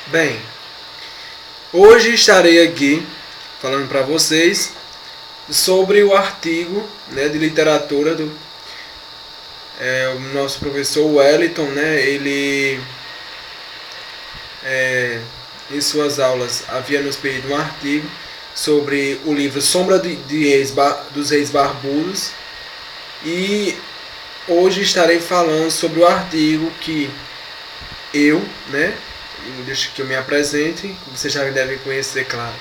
Bem, hoje estarei aqui falando para vocês sobre o artigo, né, de literatura do o nosso professor Wellington, né, ele em suas aulas havia nos pedido um artigo sobre o livro Sombra dos Reis Barbudos, e hoje estarei falando sobre o artigo que eu, né, deixa que eu me apresente, vocês já devem conhecer, claro,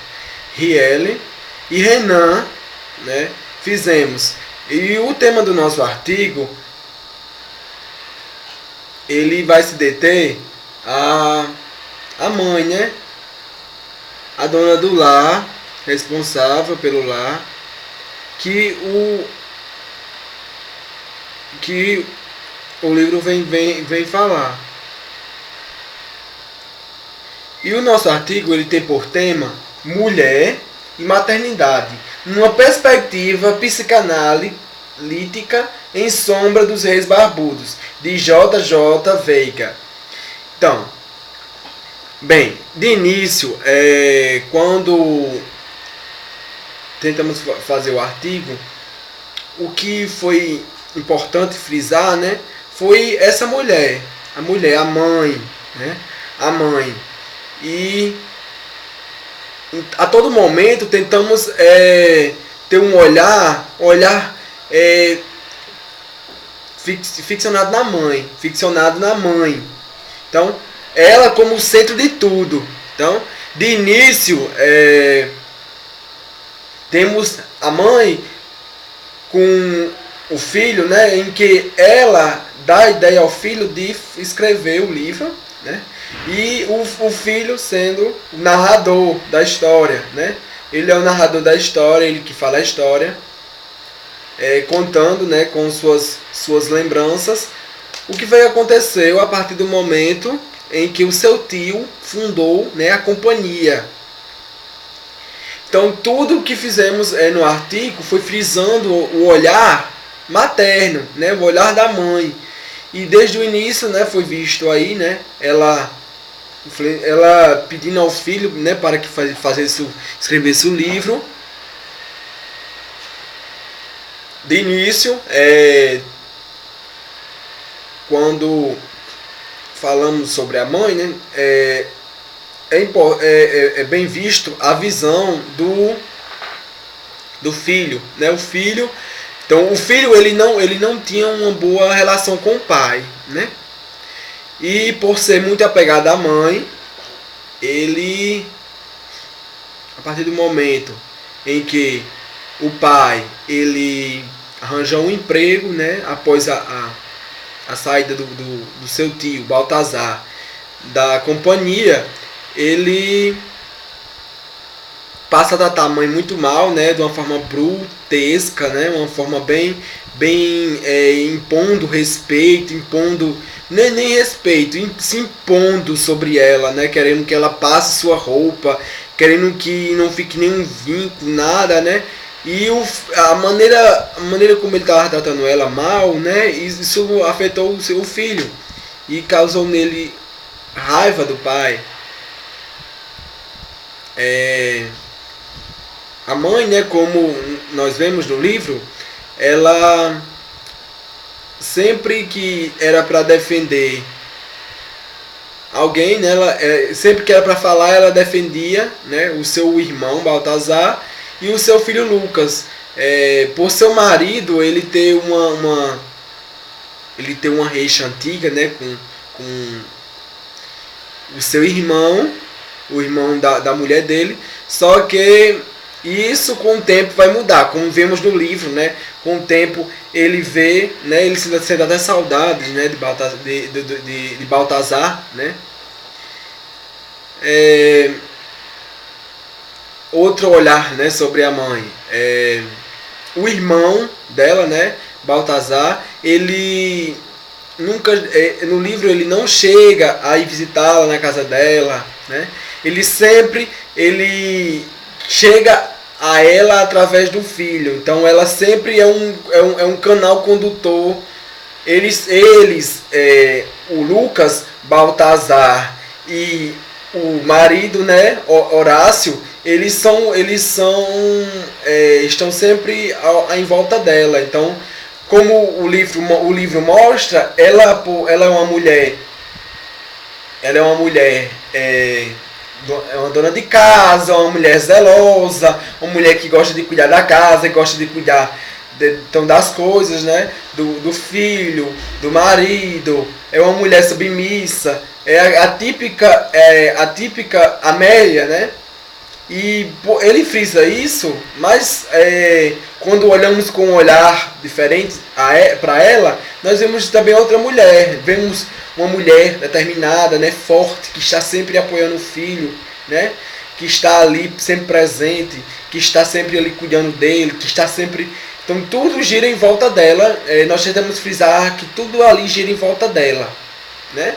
Riele e Renan, né, fizemos. E o tema do nosso artigo, ele vai se deter a mãe, né, a dona do lar, responsável pelo lar, que o livro vem falar. E o nosso artigo ele tem por tema mulher e maternidade, numa perspectiva psicanalítica em Sombra dos Reis Barbudos, de J.J. Veiga. Então, bem, de início, quando tentamos fazer o artigo, o que foi importante frisar, né, foi essa mulher, a mãe, né, a mãe. E a todo momento tentamos ter um olhar ficcionado na mãe. Então, ela como o centro de tudo. Então, de início, temos a mãe com o filho, né, em que ela dá a ideia ao filho de escrever o livro, né? E o filho sendo o narrador da história, né? Ele é o narrador da história, ele que fala a história, contando, né, com suas lembranças o que aconteceu a partir do momento em que o seu tio fundou, né, a companhia. Então tudo o que fizemos no artigo foi frisando o olhar materno, né, o olhar da mãe. E desde o início, né, foi visto aí, né, ela pedindo ao filho, né, para que escrevesse o livro. De início, quando falamos sobre a mãe, né, é bem visto a visão do filho, né, o filho. Então o filho ele não tinha uma boa relação com o pai, né? E por ser muito apegado à mãe, ele, a partir do momento em que o pai ele arranjou um emprego, né, após a saída do seu tio Baltazar da companhia, ele passa a tratar a mãe muito mal, né, de uma forma brutesca, né, uma forma bem impondo respeito, nem respeito, se impondo sobre ela, né, querendo que ela passe sua roupa, querendo que não fique nenhum vínculo, nada, né, e a maneira como ele estava tratando ela mal, né, isso afetou o seu filho e causou nele raiva do pai. A mãe, né, como nós vemos no livro, ela sempre que era para defender alguém, né, sempre que era para falar, ela defendia, né, o seu irmão Baltazar e o seu filho Lucas. Por seu marido ele ter uma rixa antiga, né, com o seu irmão, o irmão da mulher dele, só que isso com o tempo vai mudar, como vemos no livro, né? Com o tempo ele vê, né? Ele sente até saudades, né? De Baltazar, né? Outro olhar, né? Sobre a mãe. O irmão dela, né? Baltazar, ele nunca, no livro ele não chega a ir visitá-la na casa dela, né? Ele chega a ela através do filho. Então ela sempre é um canal condutor. O Lucas Baltazar e o marido, né, Horácio, estão sempre em volta dela. Então, como o livro mostra, ela é uma mulher, é uma dona de casa, uma mulher zelosa, uma mulher que gosta de cuidar da casa, gosta de cuidar então, das coisas, né, do filho, do marido. É uma mulher submissa, é a típica Amélia, né? E ele frisa isso, mas quando olhamos com um olhar diferente para ela, nós vemos também outra mulher. Vemos uma mulher determinada, né, forte, que está sempre apoiando o filho, né, que está ali sempre presente, que está sempre ali cuidando dele, que está sempre... Então tudo gira em volta dela. Nós tentamos frisar que tudo ali gira em volta dela, né?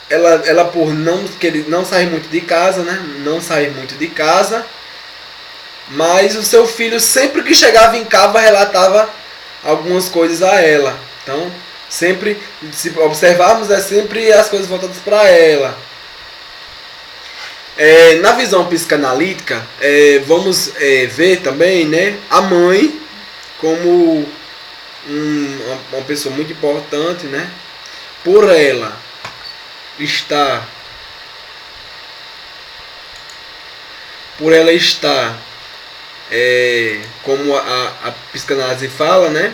Ela por não sair muito de casa, né? Não sair muito de casa, mas o seu filho sempre que chegava em casa relatava algumas coisas a ela. Então, sempre, se observarmos, sempre as coisas voltadas para ela. Na visão psicanalítica, vamos ver também, né, a mãe como uma pessoa muito importante, né? Por ela estar como a psicanálise fala, né?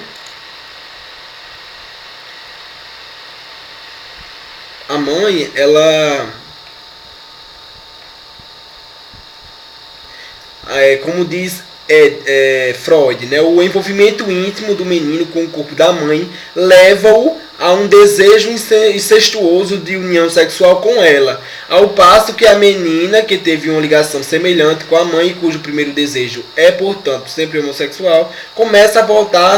A mãe, como diz Freud, né, o envolvimento íntimo do menino com o corpo da mãe leva-o a um desejo incestuoso de união sexual com ela, ao passo que a menina, que teve uma ligação semelhante com a mãe, cujo primeiro desejo é, portanto, sempre homossexual, começa a voltar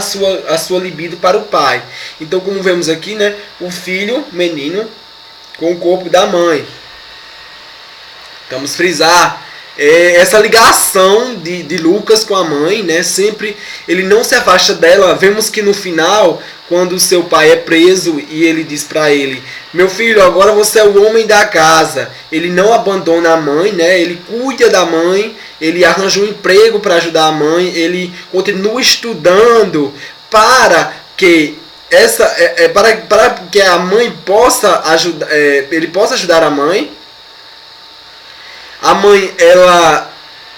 a sua libido para o pai. Então, como vemos aqui, né, o filho, menino, com o corpo da mãe. Vamos frisar essa ligação de Lucas com a mãe, né? Sempre ele não se afasta dela. Vemos que no final, quando o seu pai é preso e ele diz para ele: meu filho, agora você é o homem da casa. Ele não abandona a mãe, né? Ele cuida da mãe, ele arranja um emprego para ajudar a mãe, ele continua estudando para que para que a mãe possa ajudar, ele possa ajudar a mãe. A mãe, ela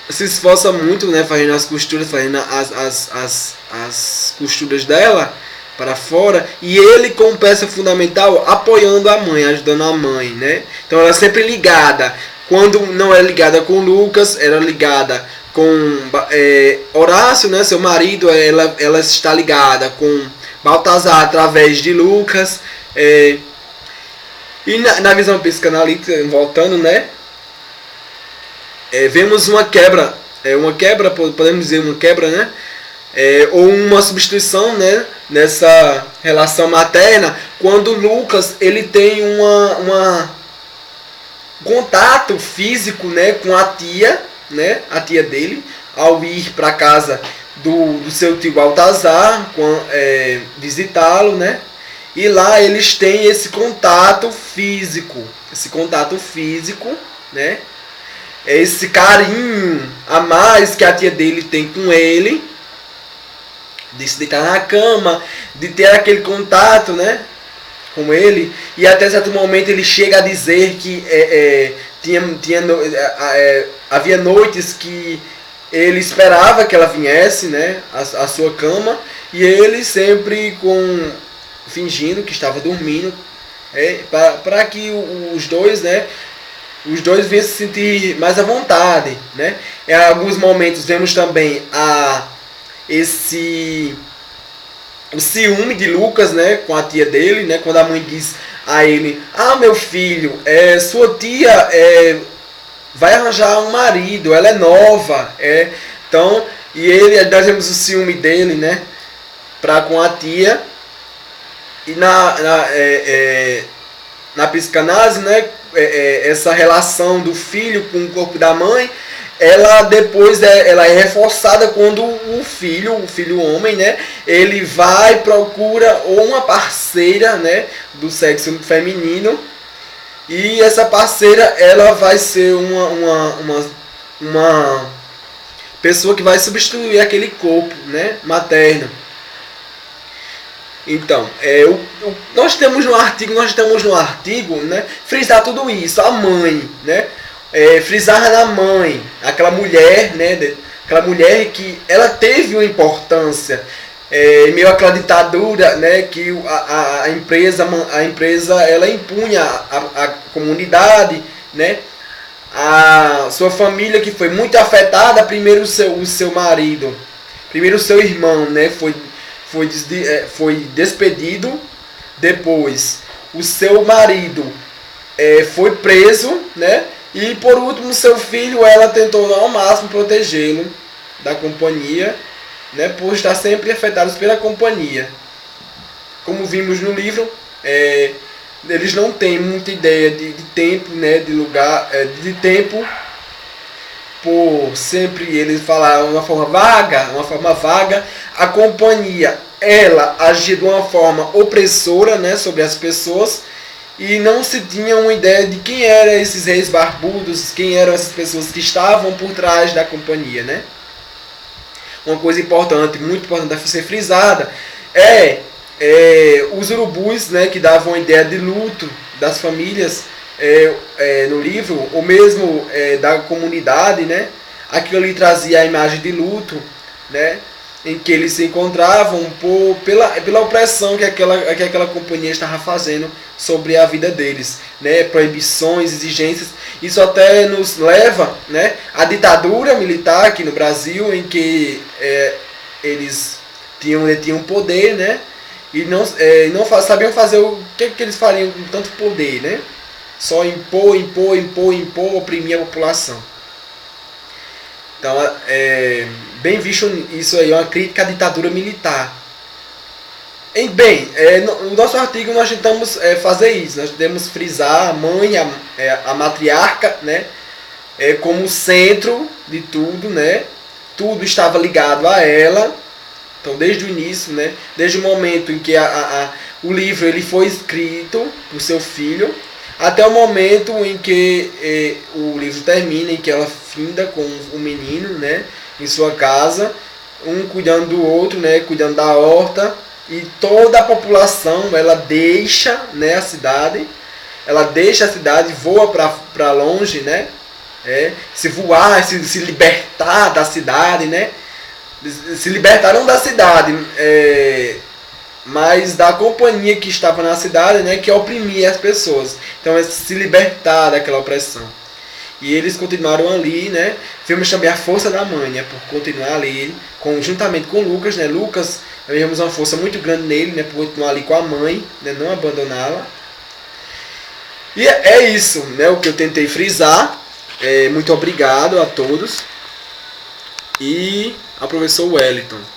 se esforça muito, né, fazendo as costuras, fazendo as costuras dela para fora, e ele, como peça fundamental, apoiando a mãe, ajudando a mãe, né? Então ela é sempre ligada. Quando não é ligada com Lucas, era ligada com Horácio, né, seu marido. Ela está ligada com Baltazar através de Lucas. E na visão psicanalítica, voltando, né, vemos uma quebra, podemos dizer uma quebra, né? Ou uma substituição, né, nessa relação materna, quando Lucas ele tem um contato físico, né, com a tia, né, a tia dele, ao ir para a casa do seu tio Baltazar, visitá-lo, né? E lá eles têm esse contato físico, né? Esse carinho a mais que a tia dele tem com ele, de se deitar na cama, de ter aquele contato, né, com ele. E até certo momento ele chega a dizer que havia noites que ele esperava que ela viesse, né, à sua cama, e ele sempre fingindo que estava dormindo, para que os dois, né, venham se sentir mais à vontade, né? Em alguns momentos vemos também o ciúme de Lucas, né, com a tia dele, né, quando a mãe diz a ele: ah, meu filho, sua tia vai arranjar um marido, ela é nova, então, e nós vemos o ciúme dele, né, com a tia. E na psicanálise, né, essa relação do filho com o corpo da mãe ela depois ela é reforçada quando o filho homem, né, ele vai procura ou uma parceira, né, do sexo feminino, e essa parceira ela vai ser uma pessoa que vai substituir aquele corpo, né, materno. Então, nós temos no artigo, né, frisar tudo isso, a mãe, né, frisar na mãe, aquela mulher, né, aquela mulher que ela teve uma importância, em meio àquela ditadura, né, que a empresa ela impunha a comunidade, né, a sua família que foi muito afetada, primeiro o seu marido, primeiro o seu irmão, né, foi despedido, depois o seu marido foi preso, né? E por último seu filho, ela tentou ao máximo protegê-lo da companhia, né? Por estar sempre afetados pela companhia. Como vimos no livro, eles não têm muita ideia de tempo, né? De lugar, de tempo, por sempre eles falaram uma forma vaga, a companhia ela agia de uma forma opressora, né, sobre as pessoas, e não se tinha uma ideia de quem eram esses reis barbudos, quem eram essas pessoas que estavam por trás da companhia, né? Uma coisa importante, muito importante a ser frisada, os urubus, né, que davam a ideia de luto das famílias, no livro, ou mesmo da comunidade, né? Aquilo ali trazia a imagem de luto, né? Em que eles se encontravam pela opressão que aquela companhia estava fazendo sobre a vida deles, né? Proibições, exigências. Isso até nos leva, né, à ditadura militar aqui no Brasil, em que eles tinham poder, né? E não sabiam fazer o que eles fariam com tanto poder, né? Só impor, oprimir a população. Então, bem visto isso aí, é uma crítica à ditadura militar. No nosso artigo nós tentamos fazer isso, nós tentamos frisar a mãe, a matriarca, né, como centro de tudo, né, tudo estava ligado a ela. Então, desde o início, né, desde o momento em que o livro ele foi escrito por seu filho, até o momento em que o livro termina, em que ela finda com o menino, né, em sua casa, um cuidando do outro, né, cuidando da horta, e toda a população ela deixa, né, a cidade, voa para longe, né, se voar, se libertar da cidade, né, se libertaram da cidade, mas da companhia que estava na cidade, né, que oprimia as pessoas. Então é se libertar daquela opressão. E eles continuaram ali, né? Vemos também a força da mãe, né, por continuar ali, juntamente com Lucas, né? Lucas, vemos uma força muito grande nele, né, por continuar ali com a mãe, né, não abandoná-la. E é isso, né, o que eu tentei frisar. Muito obrigado a todos. E ao professor Wellington.